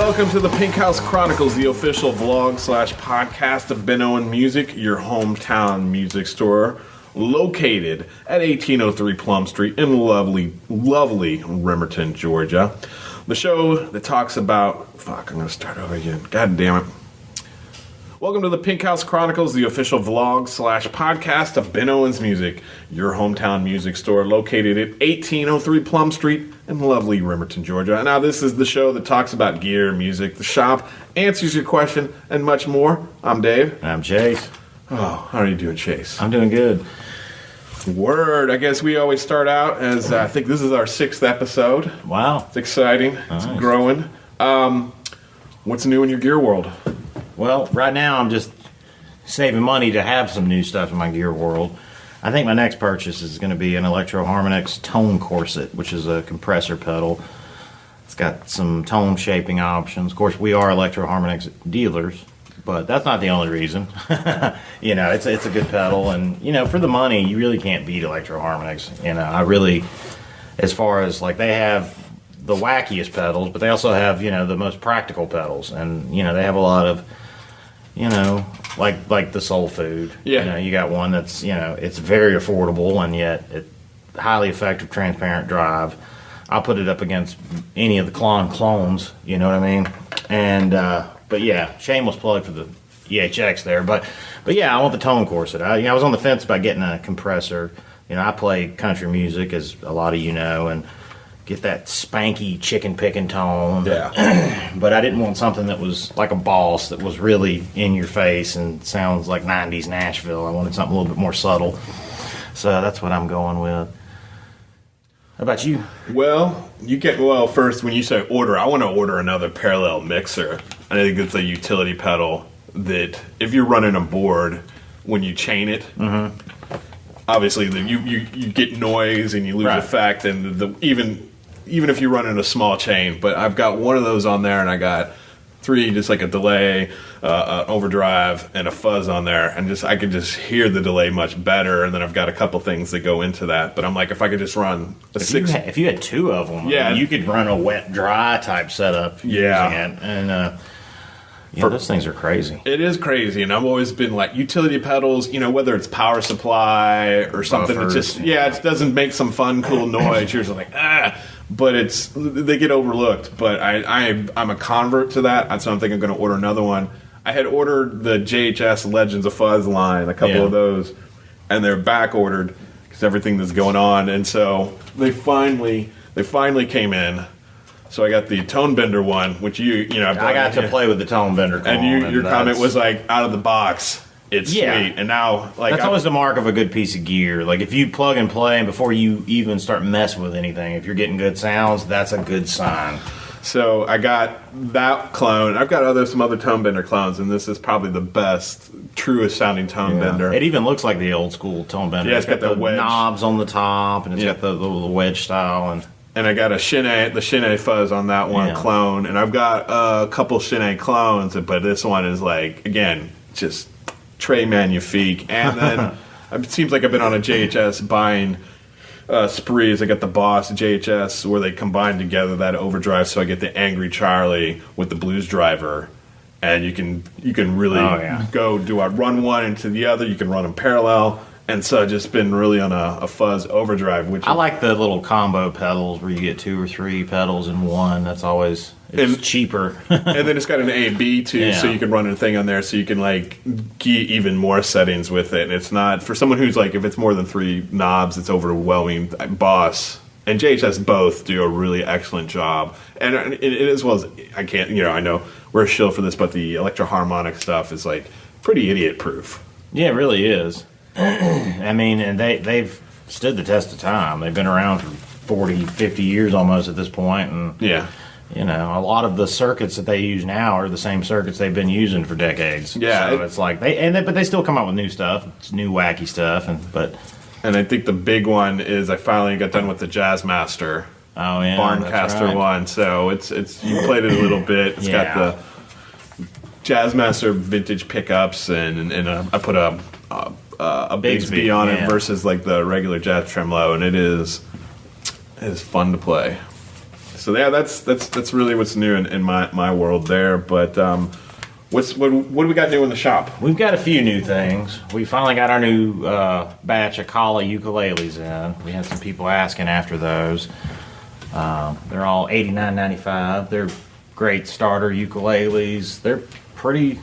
Welcome to the Pink House Chronicles, the official vlog/podcast of Ben Owens Music, your hometown music store, located at 1803 Plum Street in lovely Rimerton, Georgia. The show that talks about... I'm going to start over again. God damn it. Welcome to the Pink House Chronicles, the official vlog/podcast of Ben Owens Music, your hometown music store, located at 1803 Plum Street in lovely Rimerton, Georgia. Now, this is the show that talks about gear, music, the shop, answers your question, and much more. I'm Dave. And I'm Chase. Oh, how are you doing, Chase? I'm doing good. Word. I guess we always start out as, I think this is our 6th episode. Wow. It's exciting. Nice. It's growing. What's new in your gear world? Well, right now I'm just saving money to have some new stuff in my gear world. I think my next purchase is going to be an Electro Harmonix tone corset, which is a compressor pedal. It's got some tone shaping options. Of course, we are Electro Harmonix dealers, but that's not the only reason. It's a good pedal, and for the money, you really can't beat Electro Harmonix. As far as they have the wackiest pedals, but they also have the most practical pedals, and they have a lot of like the Soul Food. Yeah. You got one that's it's very affordable and yet it highly effective transparent drive. I'll put it up against any of the clones. You know what I mean? And but yeah, shameless plug for the EHX there. But yeah, I want the tone corset. I was on the fence about getting a compressor. I play country music, as a lot of and get that spanky chicken picking tone. Yeah. But I didn't want something that was like a Boss that was really in your face and sounds like 90s Nashville. I wanted something a little bit more subtle. So that's what I'm going with. How about you? Well, first, when you say order, I want to order another parallel mixer. I think it's a utility pedal that if you're running a board, when you chain it, obviously you get noise and you lose effect, and even if you run in a small chain. But I've got one of those on there, and I got 3, just like a delay, overdrive, and a fuzz on there, and I could just hear the delay much better. And then I've got a couple things that go into that. But I'm like, if I could just run a if you had 2 of them, you could run a wet dry type setup using it, and those things are crazy. It is crazy, and I've always been like utility pedals, whether it's power supply or something that just it doesn't make some fun, cool noise. You're just like, but they get overlooked. But I'm a convert to that, so I'm thinking I'm going to order another one. I had ordered the JHS Legends of Fuzz line, a couple of those, and they're back ordered because everything that's going on, and so they finally came in. So I got the Tone Bender one, which I got to play with the Tone Bender clone, and your comment was like, out of the box, it's sweet. And now, that's always the mark of a good piece of gear. Like, if you plug and play, and before you even start messing with anything, if you're getting good sounds, that's a good sign. So I got that clone. I've got some other Tone Bender clones, and this is probably the best, truest sounding Tone Bender. It even looks like the old school Tone Bender. Yeah, it's got the wedge knobs on the top, and it's got the wedge style, and I got the Shinei fuzz on that one clone, and I've got a couple Shinei clones, but this one is again, just très magnifique. And then it seems like I've been on a JHS buying sprees. I got the Boss JHS where they combine together that overdrive, so I get the Angry Charlie with the Blues Driver, and you can really run one into the other. You can run them parallel. And so I've just been really on a fuzz overdrive. Which I like the little combo pedals where you get 2 or 3 pedals in one. That's always cheaper. And then it's got an A/B too, so you can run a thing on there, so you can get even more settings with it. And it's not for someone who's if it's more than 3 knobs, it's overwhelming. Boss and JHS both do a really excellent job, and as well as I know we're a shill for this, but the Electro Harmonix stuff is pretty idiot proof. Yeah, it really is. I mean, and they've stood the test of time. They've been around for 40, 50 years almost at this point, and a lot of the circuits that they use now are the same circuits they've been using for decades. Yeah, so it's but they still come out with new stuff, it's new wacky stuff, and I think the big one is I finally got done with the Jazzmaster. Oh yeah, Barncaster one. So it's you played it a little bit. It's got the Jazzmaster vintage pickups, and I put a Bigsby on it versus the regular jazz tremolo, and it is fun to play. So yeah, that's really what's new in my world there. But what do we got new in the shop? We've got a few new things. We finally got our new batch of Kala ukuleles in. We had some people asking after those. They're all $89.95. They're great starter ukuleles. They're pretty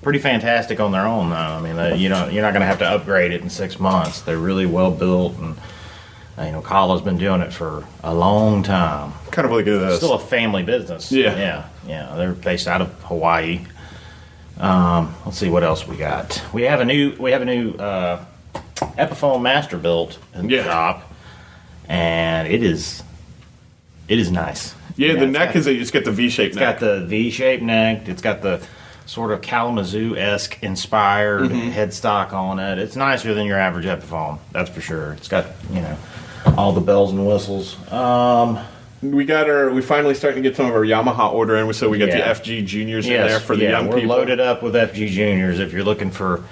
fantastic on their own, though. I mean, you're not going to have to upgrade it in 6 months. They're really well built, and Kala's been doing it for a long time. Kind of like still a family business. Yeah. They're based out of Hawaii. Let's see what else we got. We have a new Epiphone Master built in the shop, and it is nice. Yeah, the neck is you just get the V-shaped neck. It's got the V-shaped neck. It's got the sort of Kalamazoo-esque inspired headstock on it. It's nicer than your average Epiphone, that's for sure. It's got all the bells and whistles. We finally starting to get some of our Yamaha order in, so we got the FG Juniors in there for the young people. We're loaded up with FG Juniors. If you're looking for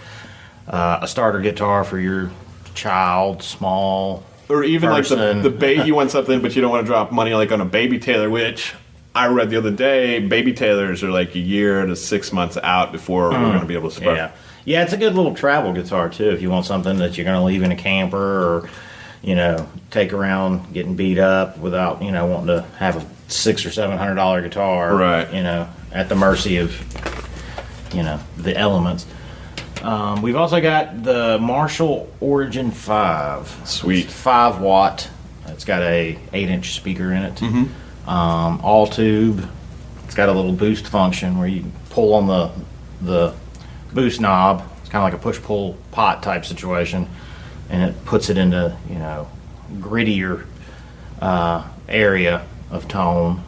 a starter guitar for your child, small, or even person. like the baby, you want something, but you don't want to drop money like on a baby Taylor, which I read the other day. Baby Taylors are like a year to 6 months out before we're going to be able to spend. Yeah, it's a good little travel guitar too. If you want something that you're going to leave in a camper or take around getting beat up without, wanting to have a $600 or $700 guitar, right? At the mercy of, the elements. We've also got the Marshall Origin 5. Sweet. It's 5 watt. It's got a 8-inch speaker in it. All tube. It's got a little boost function where you can pull on the boost knob. It's kind of like a push-pull pot type situation. And it puts it into, grittier area of tone.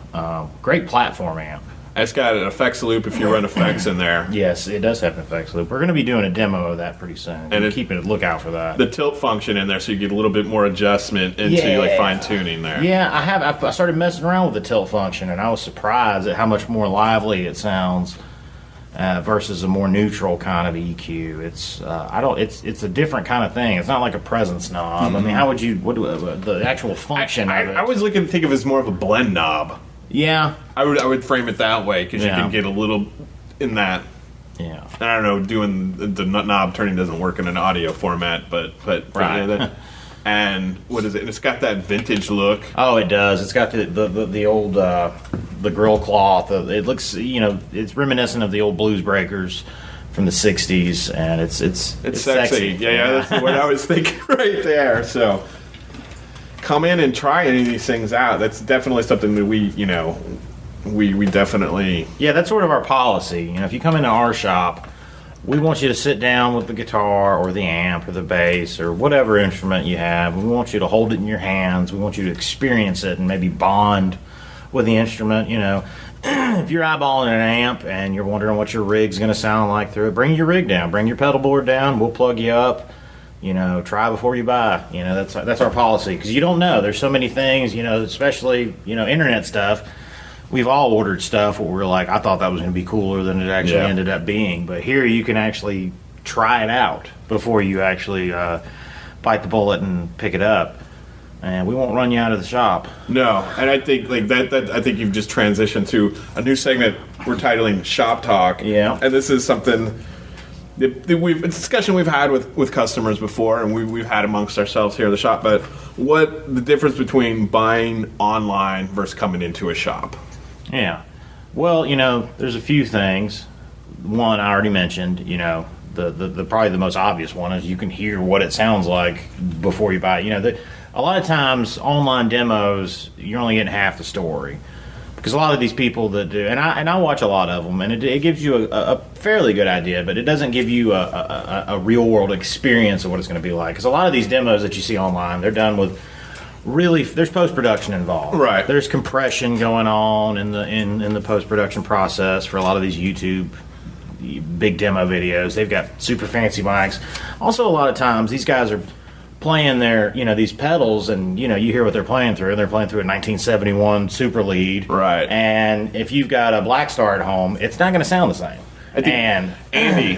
Great platform amp. It's got an effects loop if you run effects in there. Yes, it does have an effects loop. We're going to be doing a demo of that pretty soon. And keeping a lookout for that. The tilt function in there, so you get a little bit more adjustment into fine tuning there. Yeah, I started messing around with the tilt function, and I was surprised at how much more lively it sounds. Versus a more neutral kind of EQ. It's a different kind of thing. It's not like a presence knob. I mean, how would you the actual function of it? I was looking to think of it as more of a blend knob. Yeah, I would frame it that way because you can get a little in that. Yeah, and I don't know, doing the knob turning doesn't work in an audio format, but right. And what is it? And it's got that vintage look. Oh, it does. It's got the old the grill cloth. It looks, it's reminiscent of the old Blues Breakers from the '60s, and it's sexy. Yeah, that's what I was thinking right there. So come in and try any of these things out. That's definitely something that we definitely. Yeah, that's sort of our policy. If you come into our shop, we want you to sit down with the guitar or the amp or the bass or whatever instrument you have. We want you to hold it in your hands. We want you to experience it and maybe bond with the instrument. If you're eyeballing an amp and you're wondering what your rig's going to sound like through it, bring your rig down. Bring your pedal board down. We'll plug you up. Try before you buy. That's our policy because you don't know. There's so many things, especially, internet stuff. We've all ordered stuff where we're like, I thought that was going to be cooler than it actually ended up being. But here you can actually try it out before you actually bite the bullet and pick it up. And we won't run you out of the shop. No, and I think that I think you've just transitioned to a new segment we're titling Shop Talk. Yeah, and this is something it's a discussion we've had with customers before, and we've had amongst ourselves here at the shop. But what the difference between buying online versus coming into a shop? Yeah. Well, there's a few things. One, I already mentioned, the probably the most obvious one is you can hear what it sounds like before you buy it. A lot of times, online demos, you're only getting half the story. Because a lot of these people that do, and I watch a lot of them, and it gives you a fairly good idea, but it doesn't give you a real-world experience of what it's going to be like. Because a lot of these demos that you see online, they're done with there's post-production involved. Right. There's compression going on in the post-production process for a lot of these YouTube big demo videos. They've got super fancy mics. Also, a lot of times, these guys are playing their, these pedals, and, you hear what they're playing through. They're playing through a 1971 Super Lead. Right. And if you've got a Black Star at home, it's not going to sound the same. I think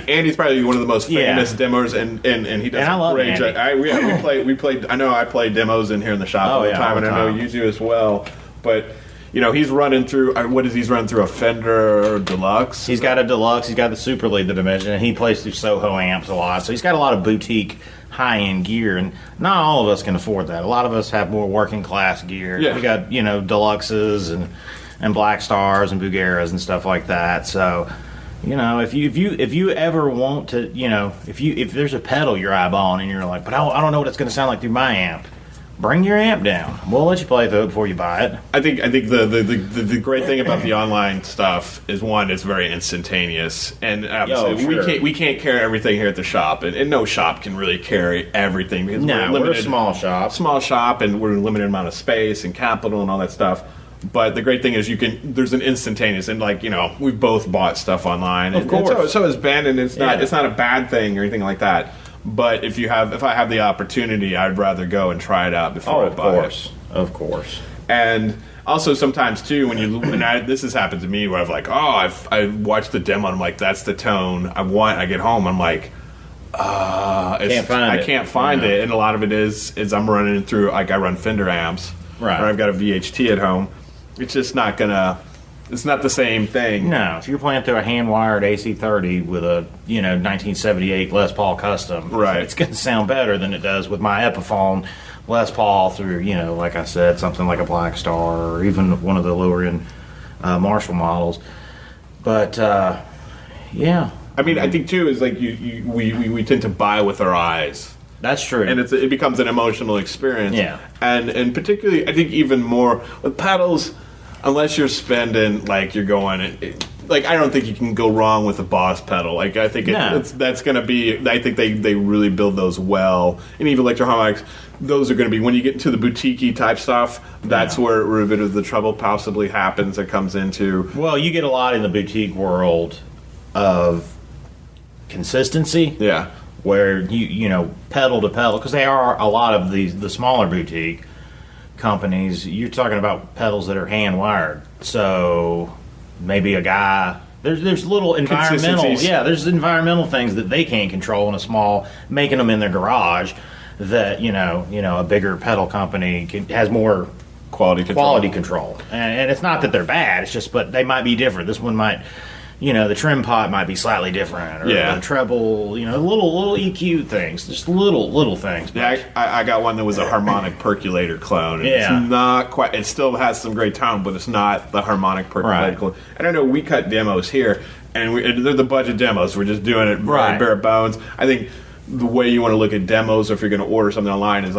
Andy's probably one of the most famous demos, and he does a great job. We played. I know I play demos in here in the shop all the time, and I know you do as well. But he's running through, he's running through a Fender Deluxe? He's got a Deluxe. He's got the Super Lead that I mentioned, and he plays through Soho amps a lot. So he's got a lot of boutique, high-end gear, and not all of us can afford that. A lot of us have more working-class gear. Yeah. We got, Deluxes and Black Stars and Bugaras and stuff like that. So, if you ever want to, if there's a pedal you're eyeballing and you're like, but I don't know what it's going to sound like through my amp, bring your amp down. We'll let you play through it before you buy it. I think the great thing about the online stuff is, one, it's very instantaneous, and obviously we can't carry everything here at the shop, and no shop can really carry everything because we're a small shop, and we're a limited amount of space and capital and all that stuff. But the great thing is there's an instantaneous, and we've both bought stuff online, of course. And so has Ben, and it's not a bad thing or anything like that. But if I have the opportunity, I'd rather go and try it out before I buy it. Of course. And also sometimes too, this has happened to me where I watched the demo and I'm like, that's the tone I want. I get home, I'm like, I can't find it. And a lot of it is I'm running through, I run Fender amps, right? Or I've got a VHT at home. It's just not gonna. It's not the same thing. No, if you're playing through a hand-wired AC30 with a 1978 Les Paul Custom, right, it's going to sound better than it does with my Epiphone Les Paul through, like I said, something like a Black Star or even one of the lower-end Marshall models. But yeah, I mean, I think too is we tend to buy with our eyes. That's true, and it becomes an emotional experience. Yeah, and particularly, I think even more with pedals. Unless you're spending, you're going, I don't think you can go wrong with a Boss pedal. I think that's going to be, I think they really build those well. And even Electro-Harmonics, those are going to be, when you get into the boutique-y type stuff, that's where a bit of the trouble possibly happens that comes into. Well, you get a lot in the boutique world of consistency. Yeah. Where you pedal to pedal, because they are a lot of the smaller boutique companies, you're talking about pedals that are hand wired. So maybe a guy there's little environmental things that they can't control in a small, making them in their garage, that a bigger pedal company has more quality control. And it's not that they're bad, it's just, but they might be different. This one might, the trim pot might be slightly different, or the treble, little EQ things, just little things. Yeah, I got one that was a harmonic percolator clone. And it's not quite. It still has some great tone, but it's not the harmonic percolator clone. And I know we cut demos here, and they're the budget demos. We're just doing it bare bones. I think the way you want to look at demos, or if you're going to order something online, is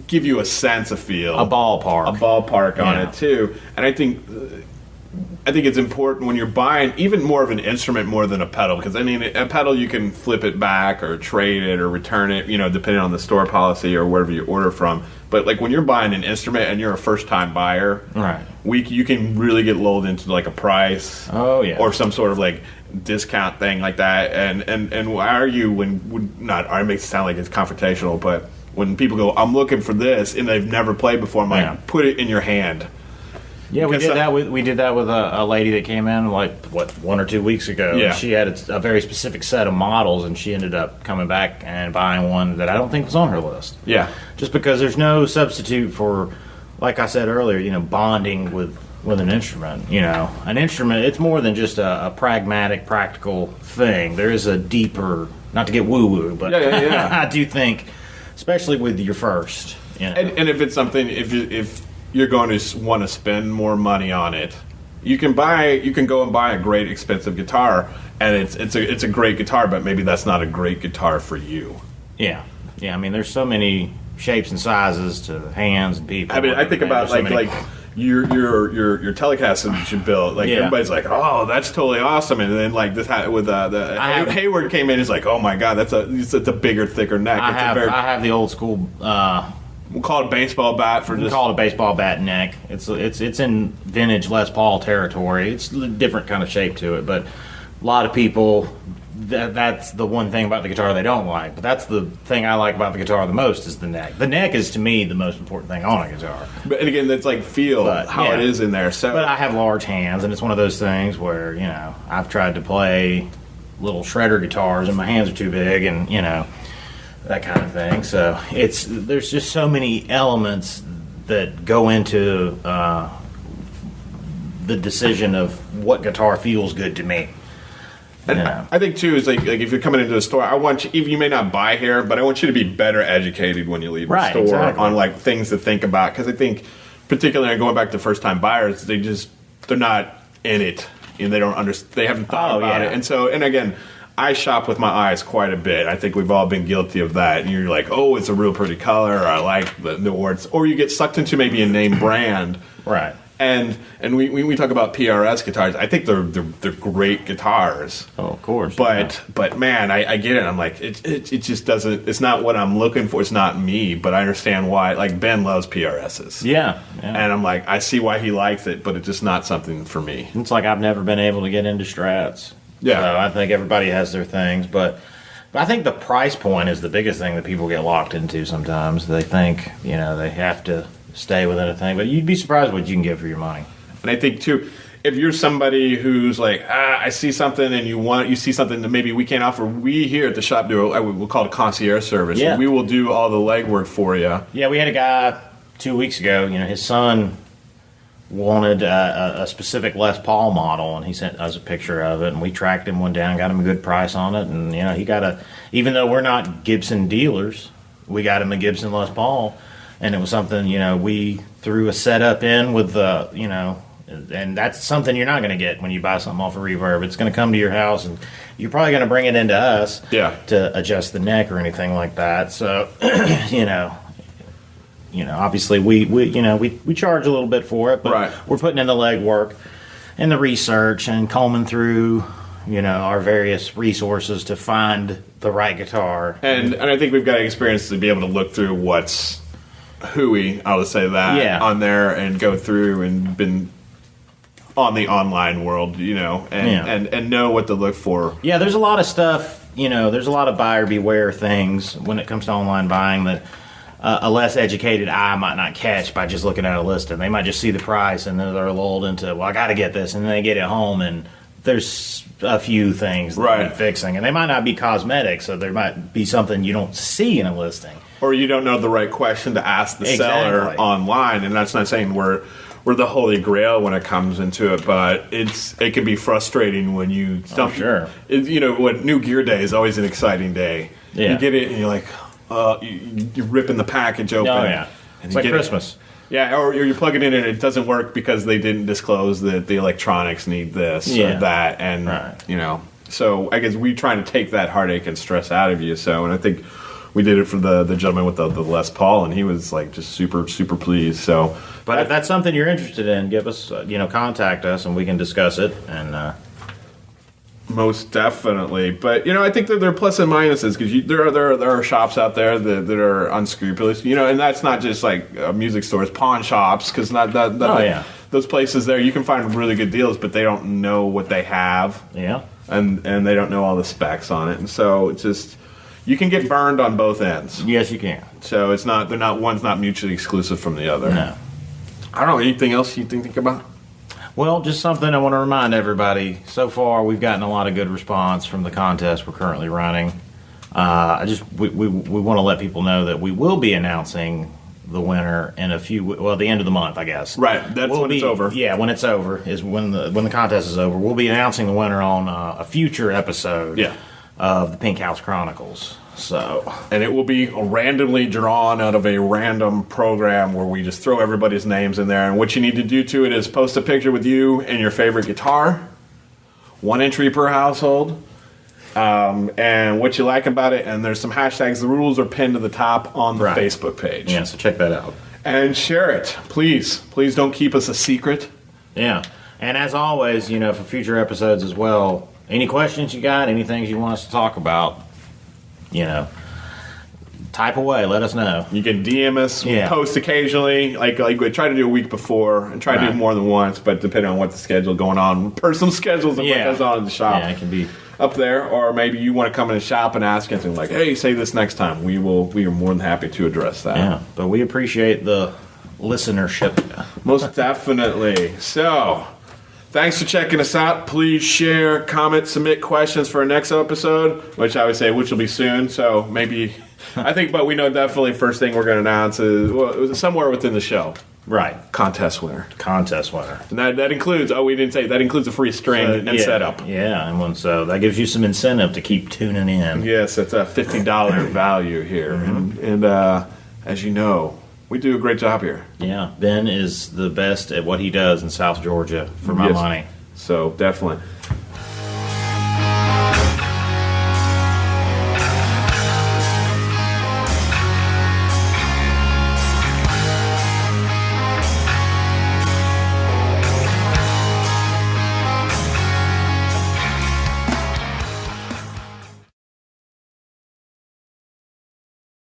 give you a sense of feel, a ballpark on it too. And I think it's important when you're buying even more of an instrument more than a pedal, because a pedal you can flip it back or trade it or return it, depending on the store policy or wherever you order from. But when you're buying an instrument and you're a first time buyer, right, you can really get lulled into a price, or some sort of discount thing like that. And why are you I make it sound like it's confrontational, but when people go, I'm looking for this, and they've never played before, I'm like, put it in your hand. Yeah, we did that with a lady that came in 1 or 2 weeks ago. Yeah. She had a very specific set of models, and she ended up coming back and buying one that I don't think was on her list. Yeah, just because there's no substitute for, like I said earlier, bonding with an instrument. An instrument, it's more than just a pragmatic, practical thing. There is a deeper, not to get woo-woo, but I do think, especially with your first. And if it's something, if you're going to want to spend more money on it, you can go and buy a great expensive guitar, and it's a great guitar, but maybe that's not a great guitar for you. Yeah. I mean, there's so many shapes and sizes to hands and people. I mean, I think about your Telecaster that you built. Everybody's like, oh, that's totally awesome, and then Hayward came in, is like, oh my god, that's a bigger, thicker neck. I have the old school. We'll call it a baseball bat for this. Call it a baseball bat neck. It's in vintage Les Paul territory. It's a different kind of shape to it, but a lot of people, that's the one thing about the guitar they don't like. But that's the thing I like about the guitar the most, is the neck. The neck is, to me, the most important thing on a guitar. But and again, that's how it is in there. So, but I have large hands, and it's one of those things where I've tried to play little shredder guitars, and my hands are too big, and that kind of thing. So there's just so many elements that go into the decision of what guitar feels good to me. And I think too is like if you're coming into the store, I want you, even you may not buy here, but I want you to be better educated when you leave the store exactly. on like things to think about. Because I think, particularly going back to first time buyers, they're not in it and they don't understand. They haven't thought about it, and so again, I shop with my eyes quite a bit. I think we've all been guilty of that. And you're like, oh, it's a real pretty color, or I like the words, or you get sucked into maybe a name brand, right? And we talk about PRS guitars. I think they're great guitars. Oh, of course. But man, I get it. I'm like, it just doesn't. It's not what I'm looking for. It's not me. But I understand why. Like Ben loves PRSs. Yeah. And I'm like, I see why he likes it, but it's just not something for me. It's like I've never been able to get into Strats. Yeah. So I think everybody has their things, but I think the price point is the biggest thing that people get locked into sometimes. They think, they have to stay within a thing, but you'd be surprised what you can get for your money. And I think too, if you're somebody who's like, I see something and you see something that maybe we can't offer, we here at the shop we'll call it a concierge service. Yeah. We will do all the legwork for you. Yeah, we had a guy 2 weeks ago, his son wanted a specific Les Paul model, and he sent us a picture of it, and we tracked him one down, got him a good price on it, and he got even though we're not Gibson dealers, we got him a Gibson Les Paul, and it was something we threw a setup in with and that's something you're not going to get when you buy something off of Reverb. It's going to come to your house, and you're probably going to bring it into us to adjust the neck or anything like that. So obviously we charge a little bit for it, but we're putting in the legwork and the research and combing through, our various resources to find the right guitar. And I think we've got experience to be able to look through what's hooey, I'll just say that, on there and go through and been on the online world, and know what to look for. Yeah, there's a lot of stuff, there's a lot of buyer beware things when it comes to online buying that a less educated eye might not catch by just looking at a listing. They might just see the price and then they're lulled into, well, I got to get this, and then they get it home and there's a few things that need fixing, and they might not be cosmetic, so there might be something you don't see in a listing, or you don't know the right question to ask the seller online. And that's not saying we're the holy grail when it comes into it, but it can be frustrating when you when New Gear Day is always an exciting day. You get it and you're like, you're ripping the package open. Oh, yeah. It's like Christmas. Yeah, or you plug it in and it doesn't work because they didn't disclose that the electronics need this or that. And, so I guess we trying to take that heartache and stress out of you. So, and I think we did it for the gentleman with the Les Paul, and he was like just super, super pleased. So, but if that's something you're interested in, give us, contact us and we can discuss it. And, most definitely, but I think that there are plus and minuses because there are shops out there that are unscrupulous, and that's not just like music stores, pawn shops, because those places there you can find really good deals, but they don't know what they have, and they don't know all the specs on it, and so it's just you can get burned on both ends. Yes, you can. So one's not mutually exclusive from the other. No, I don't know. Anything else you think about? Well, just something I want to remind everybody. So far, we've gotten a lot of good response from the contest we're currently running. We want to let people know that we will be announcing the winner in the end of the month, I guess. Right, that's when it's over. Yeah, when it's over is when the contest is over. We'll be announcing the winner on a future episode of the Pink House Chronicles. And it will be randomly drawn out of a random program where we just throw everybody's names in there. And what you need to do to it is post a picture with you and your favorite guitar, 1 entry per household, and what you like about it. And there's some hashtags. The rules are pinned to the top on the Facebook page. Yeah, so check that out. And share it, please. Please don't keep us a secret. Yeah. And as always, for future episodes as well, any questions you got, any things you want us to talk about, type away. Let us know. You can DM us. We post occasionally. Like we try to do a week before and try to do more than once, but depending on what the schedule going on, personal schedules and what goes on in the shop. Yeah, it can be up there. Or maybe you want to come in the shop and ask anything like, "Hey, say this next time." We are more than happy to address that. Yeah, but we appreciate the listenership. Most definitely. So. Thanks for checking us out. Please share, comment, submit questions for our next episode, which will be soon. So maybe, but we know definitely first thing we're going to announce is somewhere within the show. Right. contest winner. Contest winner. And that includes, we didn't say, that includes a free string and setup. Yeah, so that gives you some incentive to keep tuning in. Yes, it's a $50 value here. And as you know, we do a great job here. Yeah, Ben is the best at what he does in South Georgia for my money. So definitely.